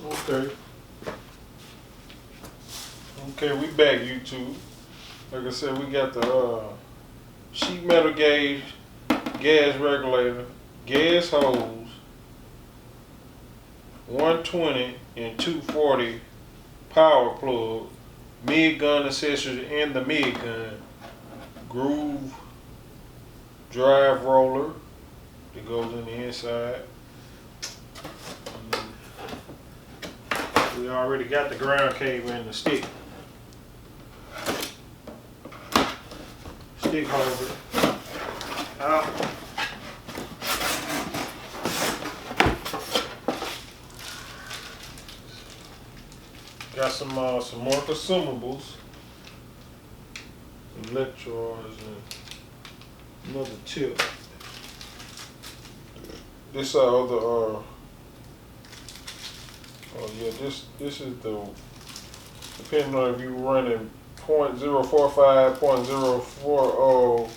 Okay. Okay, we back YouTube. Like I said, we got the sheet metal gauge, gas regulator, gas hose, 120 and 240 power plug, mid gun accessories and the mid gun, groove drive roller that goes in the inside. We already got the ground cable and the stick holder out. Got some more consumables, electrodes, and another tip. This other oh yeah, this is the, depending on if you running 0.045, 0.040.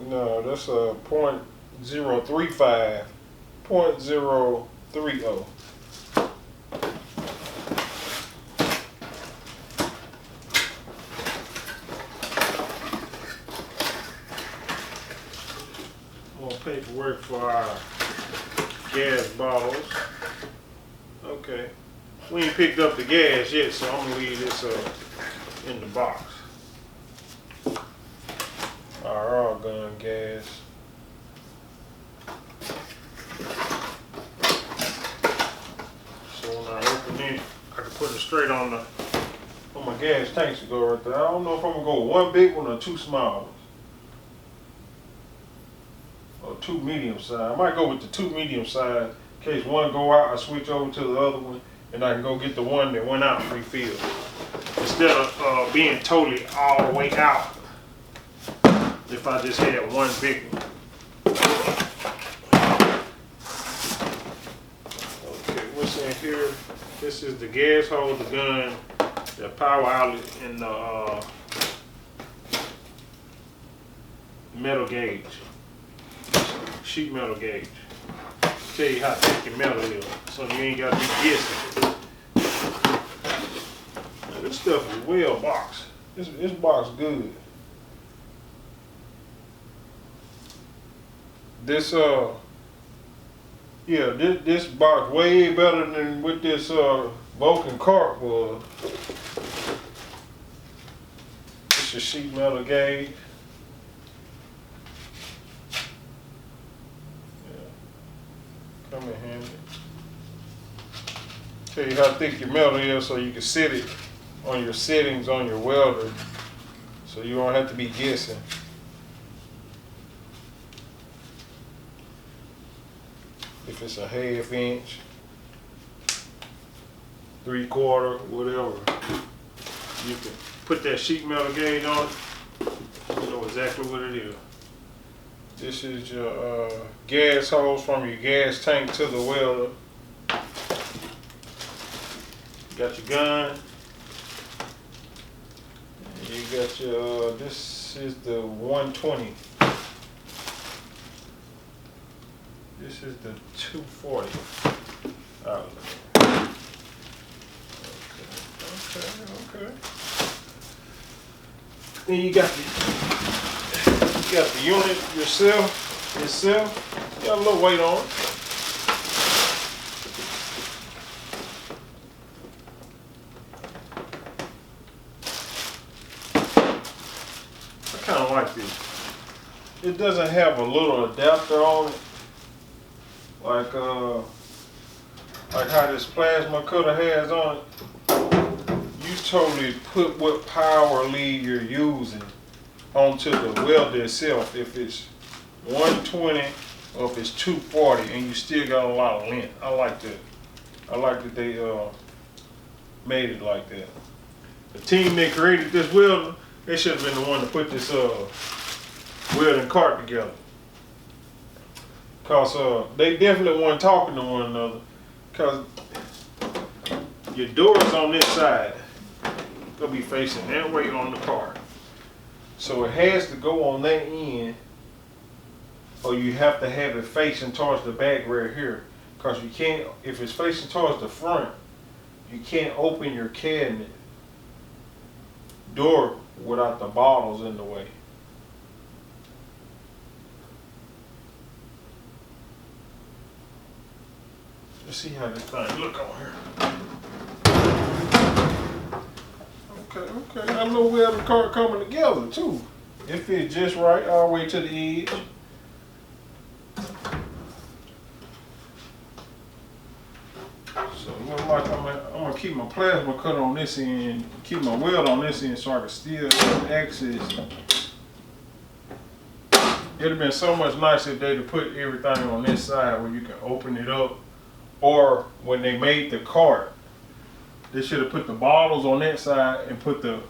No, that's a 0.035, 0.030. More paperwork for our gas bottles. Okay, we ain't picked up the gas yet, so I'm gonna leave this in the box. Our raw gun gas. So when I open it, I can put it straight on my gas tanks to go right there. I don't know if I'm gonna go with one big one or two small ones. Or two medium size. I might go with the two medium size. In case one go out, I switch over to the other one, and I can go get the one that went out refilled. Instead of being totally all the way out, if I just had one big one. Okay, what's in here? This is the gas hose, the gun, the power outlet, and the metal gauge. Sheet metal gauge. Tell you how thick your metal is, so you ain't got to be guessing. Now, this stuff is well boxed. This box good. This this box way better than what this Vulcan cart was. This is sheet metal gauge. Come in handy. Tell you how thick your metal is so you can set it on your settings on your welder, so you don't have to be guessing. If it's a ½ inch, 3/4, whatever, you can put that sheet metal gauge on it. You know exactly what it is. This is your gas hose from your gas tank to the welder. You got your gun. And you got your, this is the 120. This is the 240 outlet. Okay. Then you got the unit itself. Got a little weight on it. I kind of like this. It doesn't have a little adapter on it, like how this plasma cutter has on it. You totally put what power lead you're using onto the welder itself, if it's 120 or if it's 240, and you still got a lot of length. I like that. I like that they made it like that. The team that created this welder, they should have been the one to put this welding cart together. Cause they definitely weren't talking to one another. Cause your door's on this side. gonna be facing that way on the car. So it has to go on that end, or you have to have it facing towards the back right here. Because you can't, if it's facing towards the front, you can't open your cabinet door without the bottles in the way. Let's see how this thing look on here. Okay, I know where the car coming together too. It fits just right all the way to the edge. So it look like I'm gonna keep my plasma cutter on this end, keep my weld on this end so I can still have access. It'd have been so much nicer if they'd have put everything on this side where you can open it up. Or when they made the cart, they should have put the bottles on that side and put the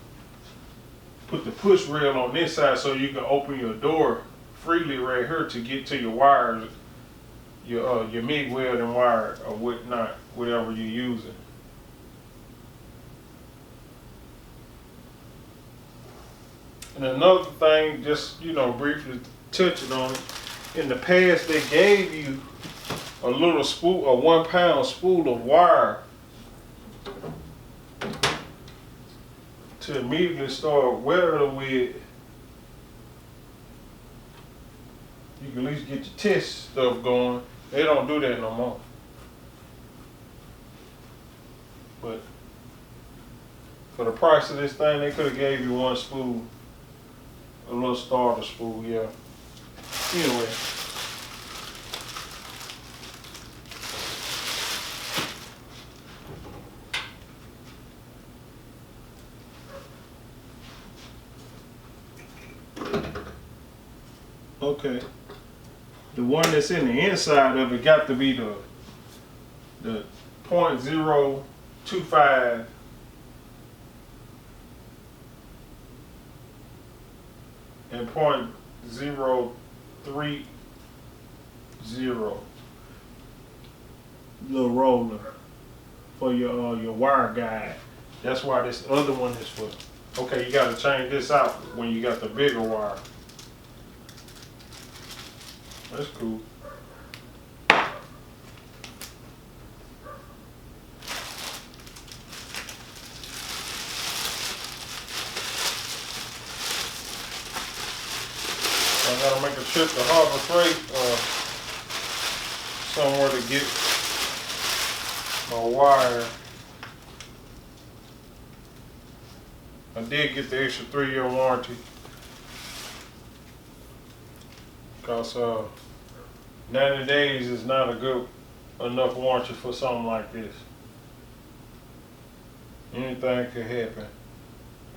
push rail on this side so you can open your door freely right here to get to your wires, your MIG welding wire or whatnot, whatever you're using. And another thing, just briefly touching on it, in the past they gave you a little spool, a 1 pound spool of wire to immediately start welding with. You can at least get your test stuff going. They don't do that no more. But for the price of this thing, they could have gave you one spool, a little starter spool, yeah. Anyway. Okay, the one that's in the inside of it got to be the .025 and .030 little roller for your wire guide. That's why this other one is for. Okay, you got to change this out when you got the bigger wire. That's cool. I gotta make a trip to Harbor Freight somewhere to get my wire. I did get the extra 3-year warranty. Because 90 days is not a good enough warranty for something like this. Anything could happen.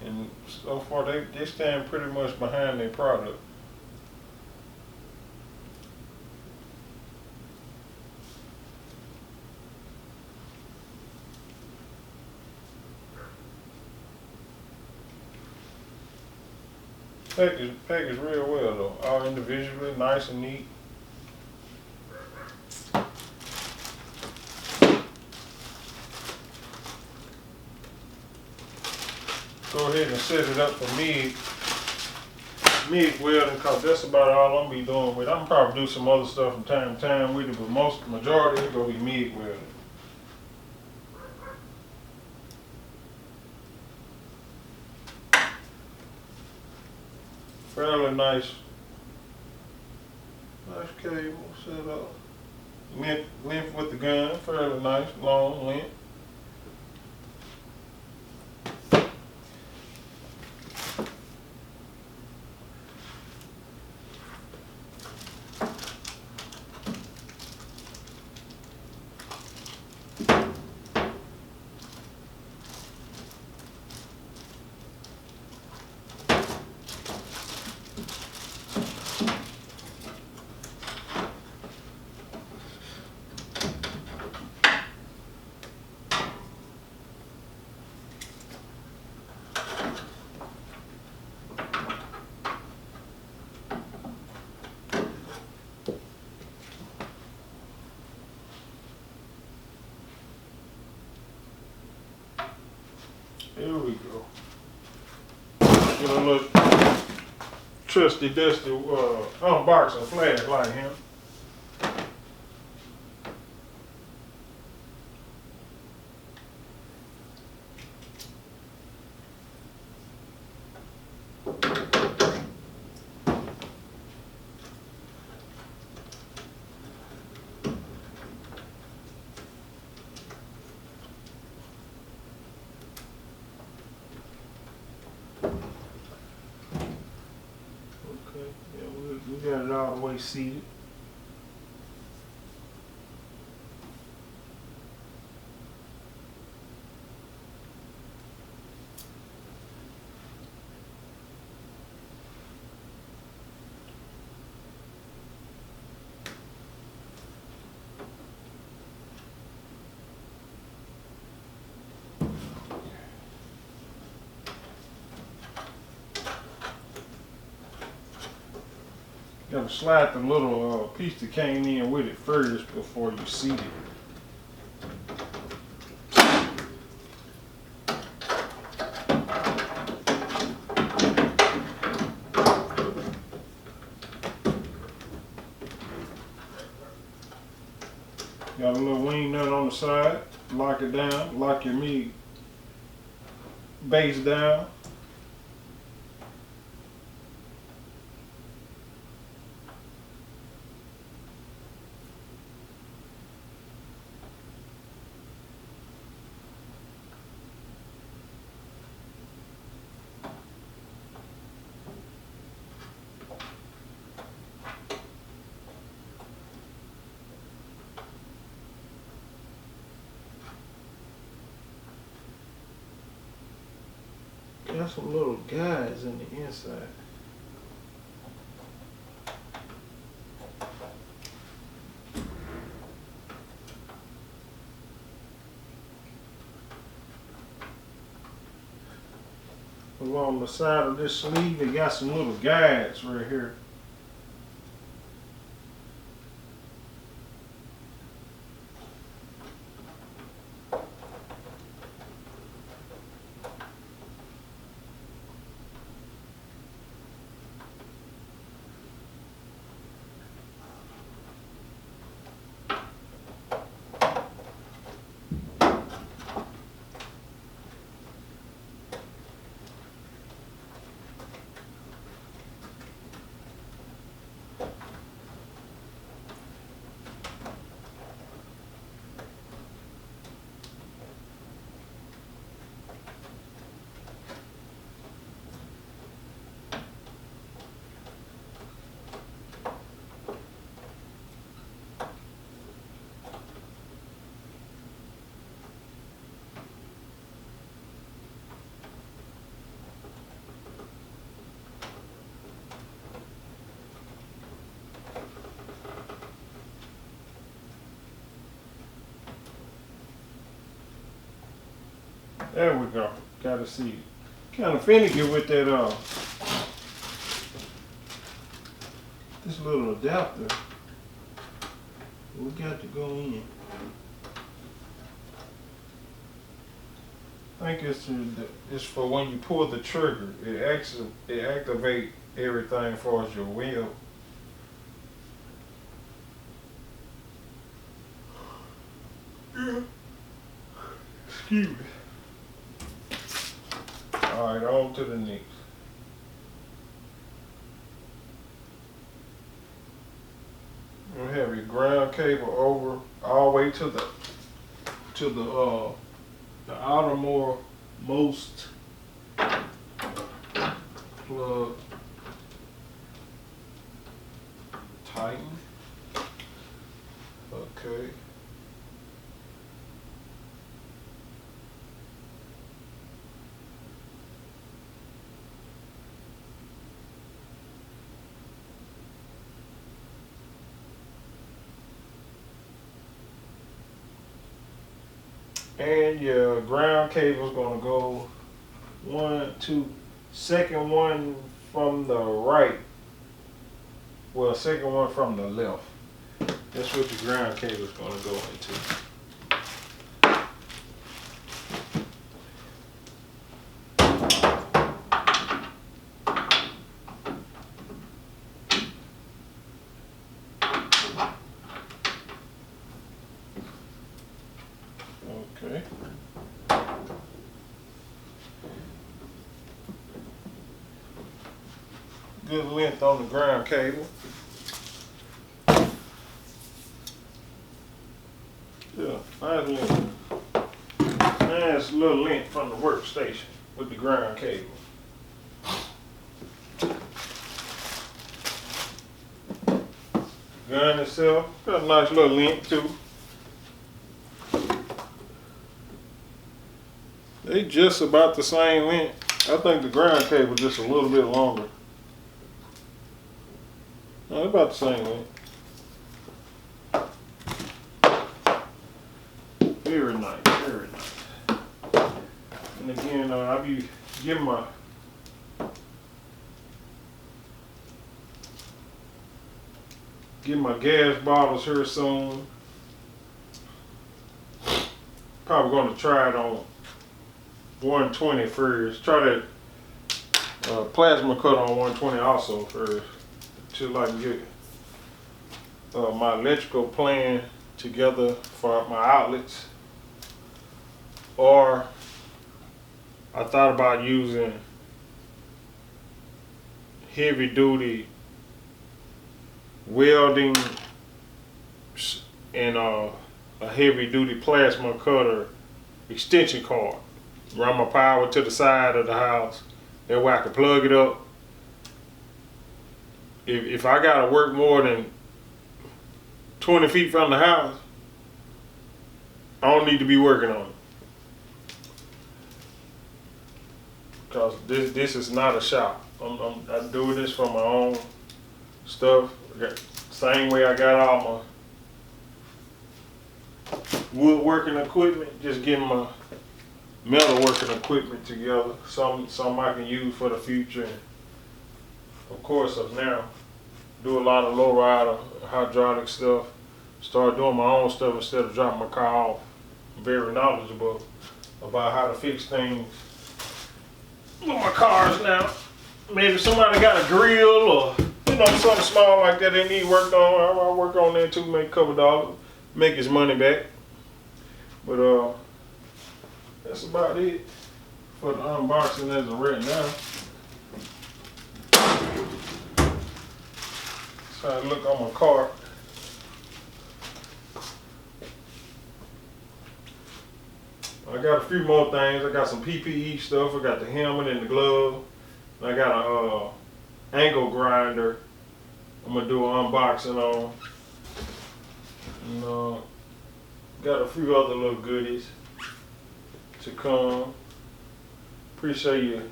And so far they stand pretty much behind their product. Packaged real well though. All individually, nice and neat. Go ahead and set it up for MIG welding, because that's about all I'm gonna be doing with it. I'm probably do some other stuff from time to time with it, but majority is gonna be MIG welding. Fairly nice cable set up. Length with the gun, fairly nice, long length. Here we go. with a little trusty dusty unboxing flash like him. We got it all the way seated. You gotta slide the little piece that came in with it first before you seat it. Got a little wing nut on the side. Lock it down. Lock your meat base down. Got some little guides in the inside. Along the side of this sleeve, it got some little guides right here. There we go. Gotta see it. Kind of finicky with that this little adapter. We got to go in. I think it's for when you pull the trigger. It activates everything as far as your wheel. Yeah. Excuse me. All right, on to the next. You have your ground cable over all the way to the outermost plug. Tighten. Okay. And your ground cable is going to go second one from the right. Well, second one from the left. That's what your ground cable is going to go into. Okay. Good length on the ground cable. Yeah, nice length. Nice little length from the workstation with the ground cable. Gun itself got a nice little length too. They just about the same length. I think the ground cable just a little bit longer. No, about the same length. Very nice, very nice. And again, I'll be getting my gas bottles here soon. Probably going to try it on 120 first. Try that plasma cut on 120 also first, till I can get my electrical plan together for my outlets. Or I thought about using heavy duty welding and a heavy duty plasma cutter extension cord. Run my power to the side of the house. That way I can plug it up. If I gotta work more than 20 feet from the house, I don't need to be working on it. Because this is not a shop. I'm doing this for my own stuff. Same way I got all my woodworking equipment, just getting my metalworking equipment together. Some I can use for the future. And of course, of now, do a lot of low rider, hydraulic stuff. Start doing my own stuff instead of dropping my car off. I'm very knowledgeable about how to fix things with my cars now. Maybe somebody got a grill or something small like that they need worked on. I'll work on that too, make a couple dollars, make his money back. But that's about it for the unboxing as of right now. So I look on my cart. I got a few more things. I got some PPE stuff. I got the helmet and the glove. I got a angle grinder I'm gonna do an unboxing on. And got a few other little goodies to come. Appreciate you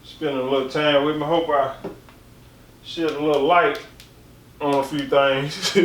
spending a little time with me. Hope I shed a little light on a few things.